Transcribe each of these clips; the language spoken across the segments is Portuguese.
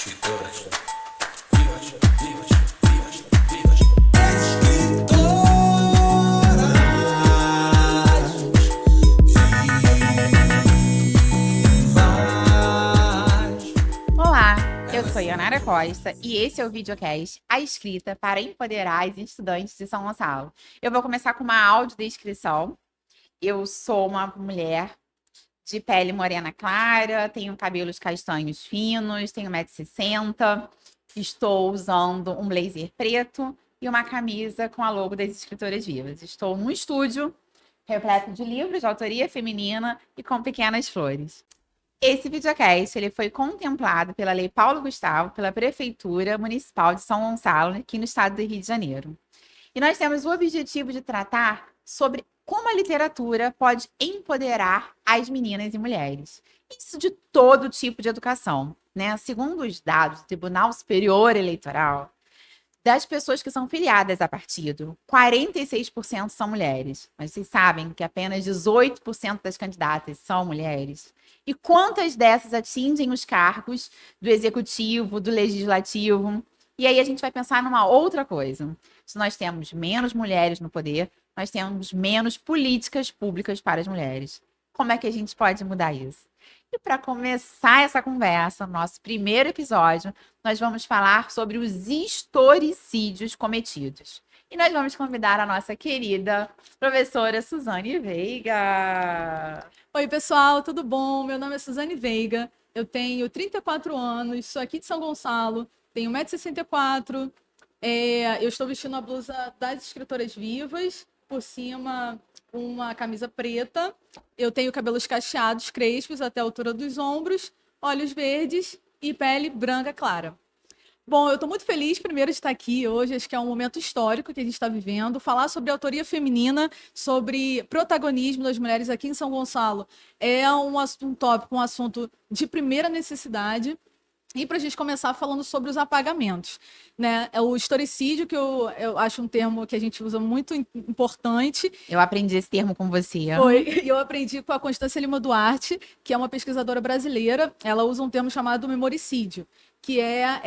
Olá, eu sou Ionara Costa e esse é o videocast A Escrita para Empoderar as Estudantes de São Gonçalo. Eu vou começar com uma audiodescrição. Eu sou uma mulher de pele morena clara, tenho cabelos castanhos finos, tenho 1,60 m, estou usando um blazer preto e uma camisa com a logo das Escritoras Vivas. Estou num estúdio repleto de livros de autoria feminina e com pequenas flores. Esse videocast ele foi contemplado pela Lei Paulo Gustavo, pela Prefeitura Municipal de São Gonçalo, aqui no estado do Rio de Janeiro. E nós temos o objetivo de tratar sobre como a literatura pode empoderar as meninas e mulheres. Isso de todo tipo de educação, né? Segundo os dados do Tribunal Superior Eleitoral, das pessoas que são filiadas a partido, 46% são mulheres. Mas vocês sabem que apenas 18% das candidatas são mulheres? E quantas dessas atingem os cargos do executivo, do legislativo? E aí a gente vai pensar numa outra coisa. Se nós temos menos mulheres no poder, nós temos menos políticas públicas para as mulheres. Como é que a gente pode mudar isso? E para começar essa conversa, nosso primeiro episódio, nós vamos falar sobre os historicídios cometidos. E nós vamos convidar a nossa querida professora Suzane Veiga. Oi, pessoal, tudo bom? Meu nome é Suzane Veiga, eu tenho 34 anos, sou aqui de São Gonçalo, tenho 1,64 m, eu estou vestindo a blusa das Escritoras Vivas, por cima uma camisa preta, eu tenho cabelos cacheados, crespos até a altura dos ombros, olhos verdes e pele branca clara. Bom, eu estou muito feliz, primeiro, de estar aqui hoje. Acho que é um momento histórico que a gente está vivendo. Falar sobre autoria feminina, sobre protagonismo das mulheres aqui em São Gonçalo é um tópico, um assunto de primeira necessidade. E para a gente começar falando sobre os apagamentos, né? É o historicídio, que eu acho um termo que a gente usa muito importante. Eu aprendi esse termo com você. Eu aprendi com a Constância Lima Duarte, que é uma pesquisadora brasileira. Ela usa um termo chamado memoricídio, que é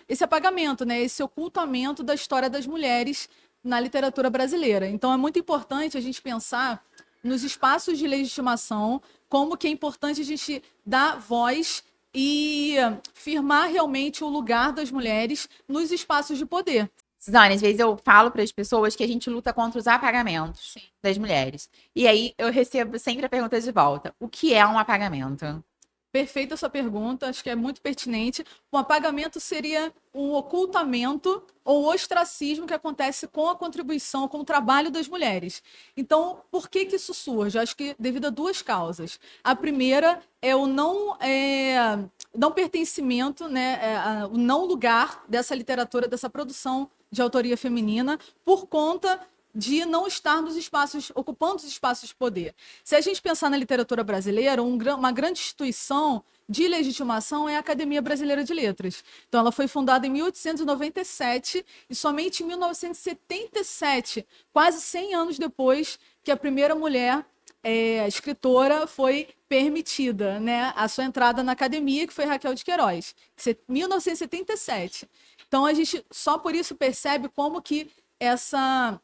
esse apagamento, né? Esse ocultamento da história das mulheres na literatura brasileira. Então, é muito importante a gente pensar nos espaços de legitimação, como que é importante a gente dar voz e firmar realmente o lugar das mulheres nos espaços de poder. Suzane, às vezes eu falo para as pessoas que a gente luta contra os apagamentos das mulheres. E aí eu recebo sempre a pergunta de volta: o que é um apagamento? Perfeita essa pergunta, acho que é muito pertinente. Um apagamento seria um ocultamento ou ostracismo que acontece com a contribuição, com o trabalho das mulheres. Então, por que isso surge? Acho que devido a duas causas. A primeira é o não pertencimento, né, o não lugar dessa literatura, dessa produção de autoria feminina, por conta de não estar nos espaços, ocupando os espaços de poder. Se a gente pensar na literatura brasileira, uma grande instituição de legitimação é a Academia Brasileira de Letras. Então, ela foi fundada em 1897 e somente em 1977, quase 100 anos depois, que a primeira mulher escritora foi permitida, né, a sua entrada na academia, que foi Raquel de Queiroz, 1977. Então, a gente só por isso percebe como que essa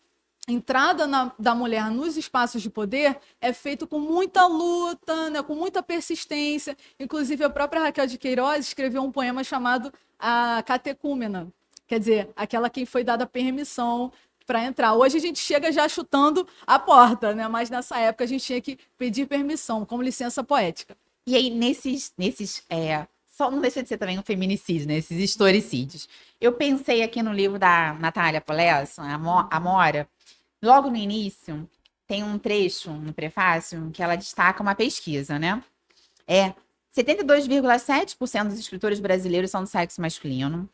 entrada da mulher nos espaços de poder é feito com muita luta, né, com muita persistência. Inclusive, a própria Raquel de Queiroz escreveu um poema chamado A Catecúmena, quer dizer, aquela quem foi dada permissão para entrar. Hoje a gente chega já chutando a porta, né? Mas nessa época a gente tinha que pedir permissão, como licença poética. E aí, só não deixa de ser também um feminicídio, né? Esses historicídios. Eu pensei aqui no livro da Natália Polesso, Amora. Logo no início, tem um trecho no prefácio que ela destaca uma pesquisa, né? 72,7% dos escritores brasileiros são do sexo masculino.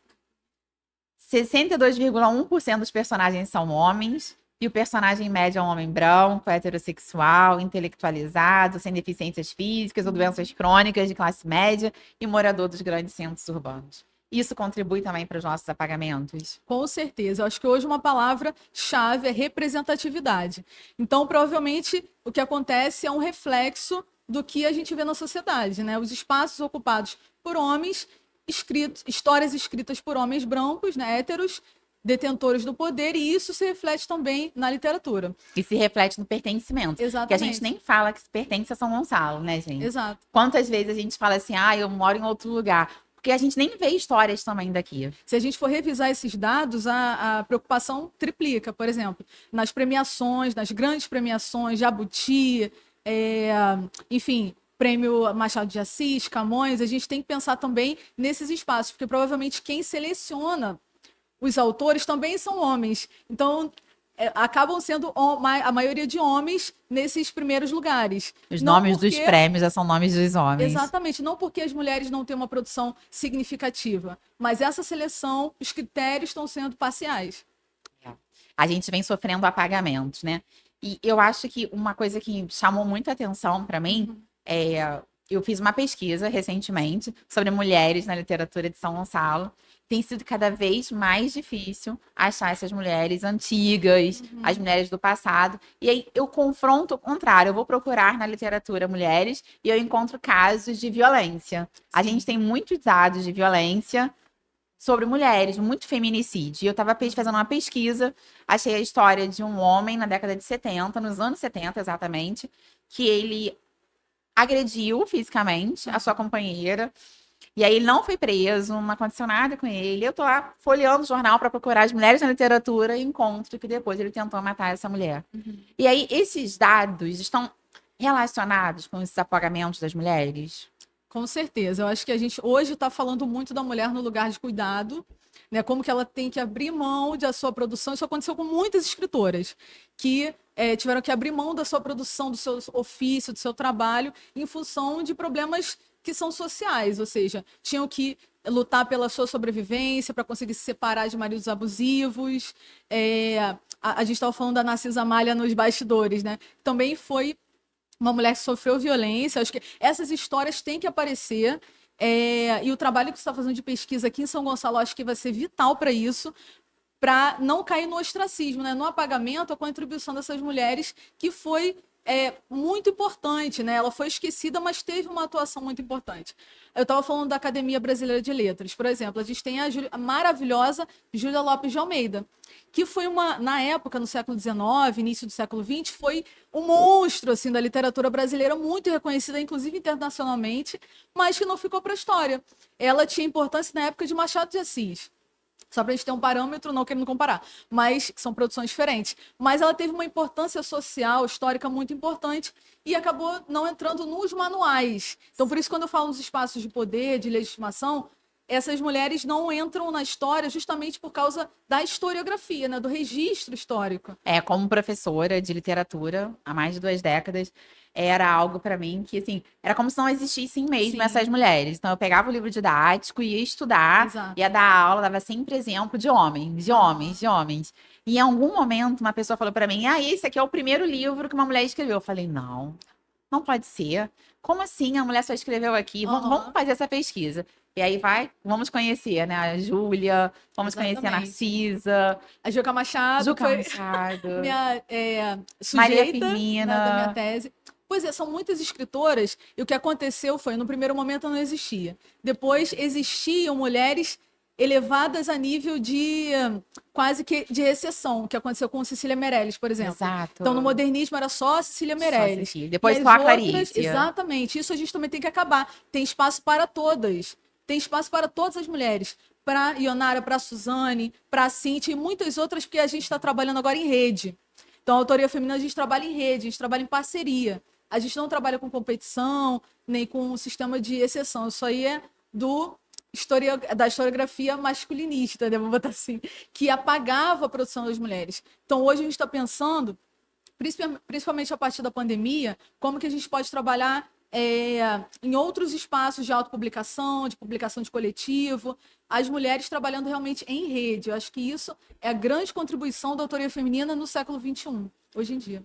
62,1% dos personagens são homens. E o personagem médio é um homem branco, heterossexual, intelectualizado, sem deficiências físicas ou doenças crônicas, de classe média e morador dos grandes centros urbanos. Isso contribui também para os nossos apagamentos? Com certeza. Eu acho que hoje uma palavra-chave é representatividade. Então, provavelmente, o que acontece é um reflexo do que a gente vê na sociedade, né? Os espaços ocupados por homens histórias escritas por homens brancos, né, héteros, detentores do poder, e isso se reflete também na literatura. E se reflete no pertencimento. Que a gente Exatamente. nem fala que se pertence a São Gonçalo, né, gente? Exato. Quantas vezes a gente fala assim, eu moro em outro lugar? Porque a gente nem vê histórias também daqui. Se a gente for revisar esses dados, a preocupação triplica. Por exemplo, nas premiações, nas grandes premiações, Jabuti, enfim, Prêmio Machado de Assis, Camões, a gente tem que pensar também nesses espaços, porque provavelmente quem seleciona os autores também são homens. Então, acabam sendo a maioria de homens nesses primeiros lugares. Os Não nomes dos porque prêmios já são nomes dos homens. Exatamente, não porque as mulheres não têm uma produção significativa, mas essa seleção, os critérios estão sendo parciais. A gente vem sofrendo apagamentos, né? E eu acho que uma coisa que chamou muita atenção para mim é. Eu fiz uma pesquisa recentemente sobre mulheres na literatura de São Gonçalo. Tem sido cada vez mais difícil achar essas mulheres antigas, as mulheres do passado. E aí eu confronto o contrário. Eu vou procurar na literatura mulheres e eu encontro casos de violência. A gente tem muitos dados de violência sobre mulheres, muito feminicídio. E eu estava fazendo uma pesquisa, achei a história de um homem na década de 70, nos anos 70 exatamente, que ele agrediu fisicamente a sua companheira. E aí ele não foi preso, não aconteceu nada com ele. Eu tô lá folheando o jornal para procurar as mulheres na literatura e encontro que depois ele tentou matar essa mulher. E aí esses dados estão relacionados com esses apagamentos das mulheres? Com certeza. Eu acho que a gente hoje está falando muito da mulher no lugar de cuidado, né? Como que ela tem que abrir mão da sua produção. Isso aconteceu com muitas escritoras que tiveram que abrir mão da sua produção, do seu ofício, do seu trabalho, em função de problemas que são sociais, ou seja, tinham que lutar pela sua sobrevivência, para conseguir se separar de maridos abusivos. A gente estava falando da Narcisa Malha nos bastidores, né? Também foi uma mulher que sofreu violência. Acho que essas histórias têm que aparecer. E o trabalho que você está fazendo de pesquisa aqui em São Gonçalo, acho que vai ser vital para isso, para não cair no ostracismo, né? No apagamento, a contribuição dessas mulheres, que foi muito importante, né? Ela foi esquecida, mas teve uma atuação muito importante. Eu estava falando da Academia Brasileira de Letras, por exemplo, a gente tem a maravilhosa Júlia Lopes de Almeida, que foi na época, no século XIX, início do século XX, foi um monstro assim, da literatura brasileira, muito reconhecida, inclusive internacionalmente, mas que não ficou para a história. Ela tinha importância na época de Machado de Assis. Só para a gente ter um parâmetro, não querendo comparar, mas são produções diferentes. Mas ela teve uma importância social, histórica muito importante e acabou não entrando nos manuais. Então, por isso, quando eu falo nos espaços de poder, de legitimação, essas mulheres não entram na história justamente por causa da historiografia, né, do registro histórico. Como professora de literatura há mais de 2 décadas, era algo para mim que, assim, era como se não existissem mesmo Sim. essas mulheres. Então, eu pegava o livro didático, ia estudar, Exato. ia dar aula, dava sempre exemplo de homens, de homens, de homens. E em algum momento, uma pessoa falou para mim, esse aqui é o primeiro livro que uma mulher escreveu. Eu falei, não, não pode ser. Como assim a mulher só escreveu aqui? Vamos fazer essa pesquisa. E aí vamos conhecer, né? A Júlia, vamos conhecer a Narcisa. A Juca Machado. Juca Machado. Minha Maria sujeita, Firmina. Da minha tese. Pois é, são muitas escritoras, e o que aconteceu foi, no primeiro momento não existia. Depois existiam mulheres elevadas a nível de quase que de exceção, que aconteceu com Cecília Meirelles, por exemplo. Exato. Então, no modernismo era só a Cecília Meirelles. Só depois só a Clarice. Exatamente. Isso a gente também tem que acabar. Tem espaço para todas. Tem espaço para todas as mulheres. Para Ionara, para Suzane, para Cintia e muitas outras, porque a gente está trabalhando agora em rede. Então, a autoria feminina, a gente trabalha em rede, a gente trabalha em parceria. A gente não trabalha com competição, nem com um sistema de exceção. Isso aí é da historiografia masculinista, né? Vamos botar assim, que apagava a produção das mulheres. Então, hoje a gente está pensando, principalmente a partir da pandemia, como que a gente pode trabalhar em outros espaços de autopublicação, de publicação de coletivo, as mulheres trabalhando realmente em rede. Eu acho que isso é a grande contribuição da autoria feminina no século XXI, hoje em dia.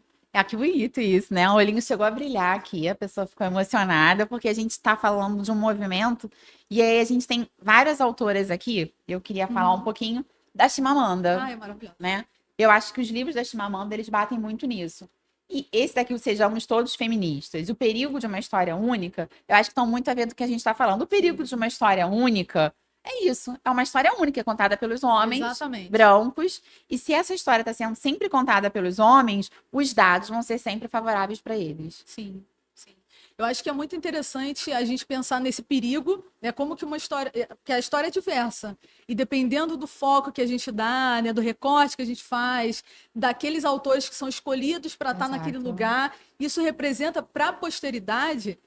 Que bonito isso, né? O olhinho chegou a brilhar aqui, a pessoa ficou emocionada, porque a gente está falando de um movimento, e aí a gente tem várias autoras aqui. Eu queria falar um pouquinho da Chimamanda. É maravilhoso. Né? Eu acho que os livros da Chimamanda, eles batem muito nisso. E esse daqui, o Sejamos Todos Feministas. O perigo de uma história única, eu acho que estão muito a ver do que a gente está falando. O perigo de uma história única é isso. É uma história única, contada pelos homens Exatamente. brancos. E se essa história está sendo sempre contada pelos homens, os dados vão ser sempre favoráveis para eles. Sim, sim. Eu acho que é muito interessante a gente pensar nesse perigo, né? Como que uma história, que a história é diversa. E dependendo do foco que a gente dá, né, do recorte que a gente faz, daqueles autores que são escolhidos para estar naquele Exato. lugar, isso representa para a posteridade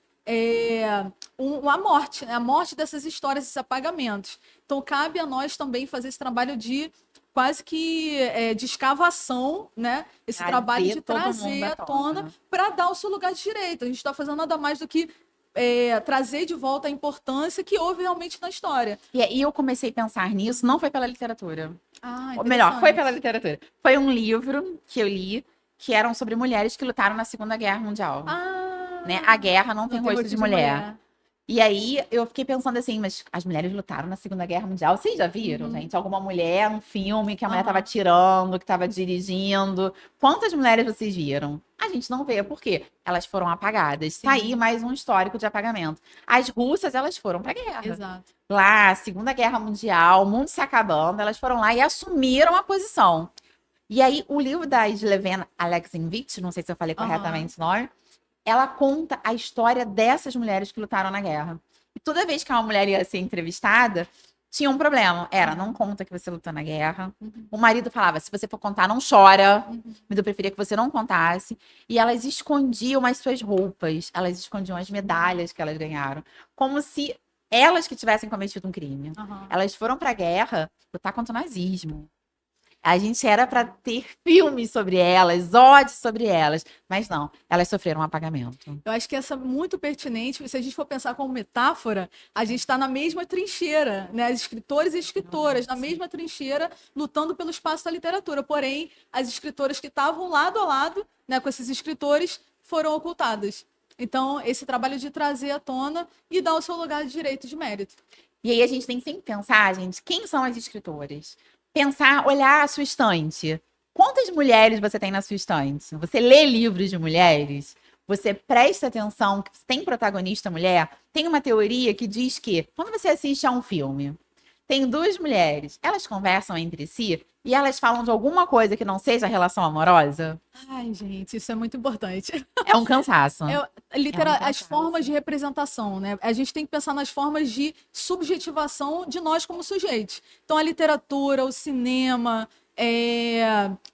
a morte dessas histórias, esses apagamentos. Então, cabe a nós também fazer esse trabalho de quase que de escavação, né? Esse trabalho Trazer de todo trazer mundo à à tona tona. para dar o seu lugar de direito. A gente está fazendo nada mais do que trazer de volta a importância que houve realmente na história. E aí eu comecei a pensar nisso, não foi pela literatura. Ah, Ou melhor, foi pela interessante. literatura. Foi um livro que eu li, que eram sobre mulheres que lutaram na Segunda Guerra Mundial. Né? Ah, A guerra não tem não tem rosto rosto de de mulher. mulher. E aí eu fiquei pensando assim, mas as mulheres lutaram na Segunda Guerra Mundial. Vocês já viram, Uhum. gente? Alguma mulher, um filme que a mulher tava Aham. atirando, que tava dirigindo. Quantas mulheres vocês viram? A gente não vê, por quê? Elas foram apagadas. Tá aí Sim, mais um histórico de apagamento. As russas, elas foram pra guerra. exato. Lá, Segunda Guerra Mundial, o mundo se acabando, elas foram lá e assumiram a posição. E aí, o livro da Slevena Alexievich, não sei se eu falei Aham. corretamente o nome, ela conta a história dessas mulheres que lutaram na guerra. E toda vez que uma mulher ia ser entrevistada, tinha um problema. Era, não conta que você lutou na guerra. Uhum. O marido falava, se você for contar, não chora. Uhum. Mas eu preferia que você não contasse. E elas escondiam as suas roupas. Elas escondiam as medalhas que elas ganharam. Como se elas que tivessem cometido um crime. Aham. Elas foram pra guerra lutar contra o nazismo. A gente era para ter filmes sobre elas, ódios sobre elas, mas não, elas sofreram um apagamento. Eu acho que essa é muito pertinente. Se a gente for pensar como metáfora, a gente está na mesma trincheira, né? As escritores e escritoras na mesma trincheira, lutando pelo espaço da literatura. Porém, as escritoras que estavam lado a lado, né, com esses escritores, foram ocultadas. Então, esse trabalho de trazer à tona e dar o seu lugar de direito de mérito. E aí a gente tem que sempre pensar, gente, quem são as escritoras? Pensar, olhar a sua estante. Quantas mulheres você tem na sua estante? Você lê livros de mulheres? Você presta atenção que tem protagonista mulher? Tem uma teoria que diz que quando você assiste a um filme, tem duas mulheres, elas conversam entre si e elas falam de alguma coisa que não seja relação amorosa? Ai, gente, isso é muito importante. É um cansaço. É um As formas cansaço. de representação, né? A gente tem que pensar nas formas de subjetivação de nós como sujeitos. Então, a literatura, o cinema,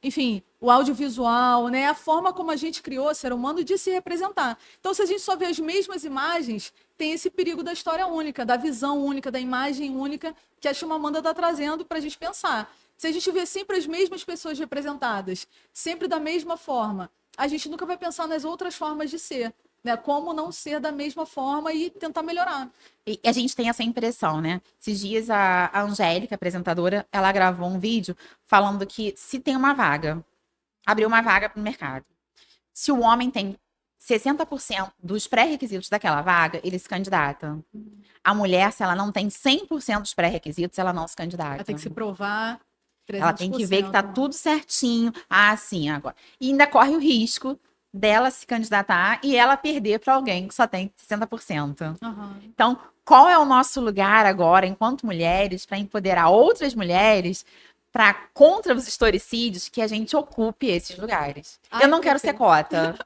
enfim, o audiovisual, né? A forma como a gente criou o ser humano de se representar. Então, se a gente só vê as mesmas imagens, tem esse perigo da história única, da visão única, da imagem única que a Chimamanda está trazendo para a gente pensar. Se a gente vê sempre as mesmas pessoas representadas, sempre da mesma forma, a gente nunca vai pensar nas outras formas de ser, né? Como não ser da mesma forma e tentar melhorar. E a gente tem essa impressão, né? Esses dias a Angélica, apresentadora, ela gravou um vídeo falando que se tem uma vaga, abriu uma vaga para o mercado. Se o homem tem 60% dos pré-requisitos daquela vaga, ele se candidata. A mulher, se ela não tem 100% dos pré-requisitos, ela não se Ela candidata. tem que se provar Ela tem que ver que tá 300%. tudo certinho. Ah, sim, agora. E ainda corre o risco dela se candidatar e ela perder para alguém que só tem 60%. Aham. Então, qual é o nosso lugar agora, enquanto mulheres, para empoderar outras mulheres para contra os historicídios que a gente ocupe esses lugares? Eu Ai, não quero ser perfeito. cota.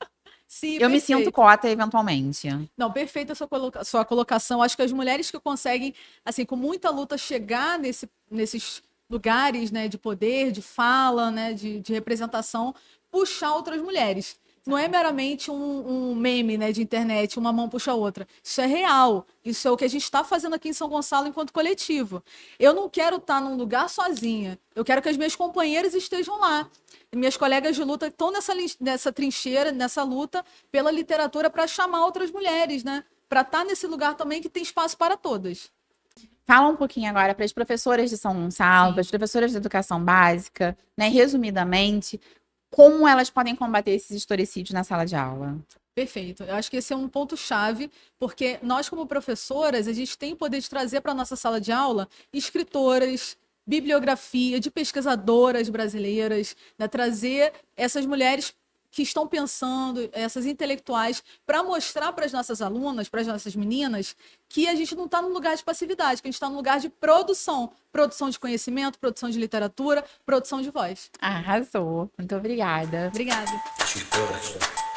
Sim, Eu me sinto perfeito. cota eventualmente. Não, perfeita a sua colocação. Acho que as mulheres que conseguem, assim, com muita luta, chegar nesses lugares, né, de poder, de fala, né, de representação, puxar outras mulheres. Não é meramente um meme, né, de internet, uma mão puxa a outra. Isso é real. Isso é o que a gente está fazendo aqui em São Gonçalo enquanto coletivo. Eu não quero estar num lugar sozinha. Eu quero que as minhas companheiras estejam lá. E minhas colegas de luta estão nessa trincheira, nessa luta pela literatura para chamar outras mulheres, né? Para estar nesse lugar também que tem espaço para todas. Fala um pouquinho agora para as professoras de São Gonçalo, para Sim, as professoras de educação básica, né, resumidamente, como elas podem combater esses historicídios na sala de aula. perfeito. Eu acho que esse é um ponto-chave, porque nós, como professoras, a gente tem o poder de trazer para a nossa sala de aula escritoras, bibliografia de pesquisadoras brasileiras, né? Trazer essas mulheres que estão pensando, essas intelectuais, para mostrar para as nossas alunas, para as nossas meninas, que a gente não está no lugar de passividade, que a gente está no lugar de produção. Produção de conhecimento, produção de literatura, produção de voz. Arrasou. Muito obrigada. Obrigada. Acho que foi ótimo.